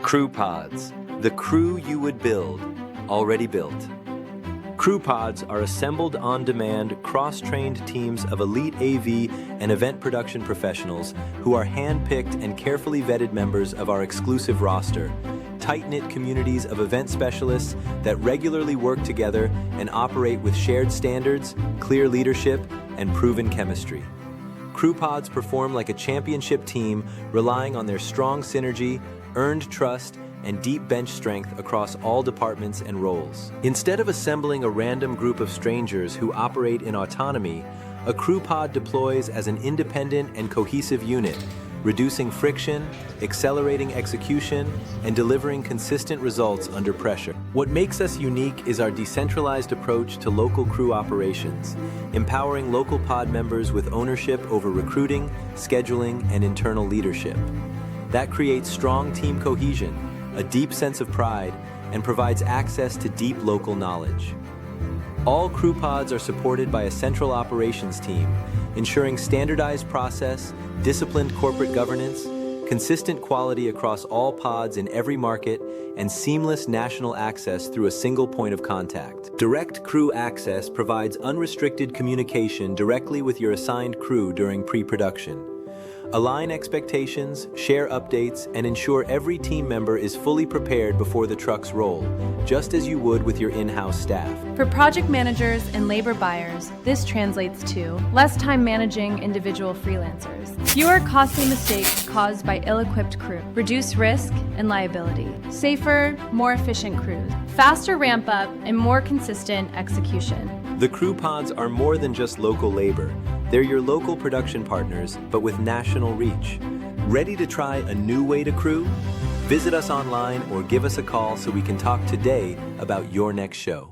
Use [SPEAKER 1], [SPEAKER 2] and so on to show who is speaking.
[SPEAKER 1] CrewPODS, the crew you would build, already built. CrewPODs are assembled on-demand, cross-trained teams of elite AV and event production professionals who are hand-picked and carefully vetted members of our exclusive roster, tight-knit communities of event specialists that regularly work together and operate with shared standards, clear leadership, and proven chemistry. CrewPODs perform like a championship team, relying on their strong synergy, earned trust, and deep bench strength across all departments and roles. Instead of assembling a random group of strangers who operate in autonomy, a CrewPOD deploys as an independent and cohesive unit, reducing friction, accelerating execution, and delivering consistent results under pressure. What makes us unique is our decentralized approach to local crew operations, empowering local pod members with ownership over recruiting, scheduling, and internal leadership. That creates strong team cohesion, a deep sense of pride, and provides access to deep local knowledge. All CrewPODs are supported by a central operations team, ensuring standardized process, disciplined corporate governance, consistent quality across all pods in every market, and seamless national access through a single point of contact. Direct Crew Access provides unrestricted communication directly with your assigned crew during pre-production. Align expectations, share updates, and ensure every team member is fully prepared before the trucks roll, just as you would with your in-house staff.
[SPEAKER 2] For project managers and labor buyers, this translates to less time managing individual freelancers, fewer costly mistakes caused by ill-equipped crew, reduced risk and liability, safer, more efficient crews, faster ramp-up, and more consistent execution.
[SPEAKER 1] The CrewPODs are more than just local labor. They're your local production partners, but with national reach. Ready to try a new way to crew? Visit us online or give us a call so we can talk today about your next show.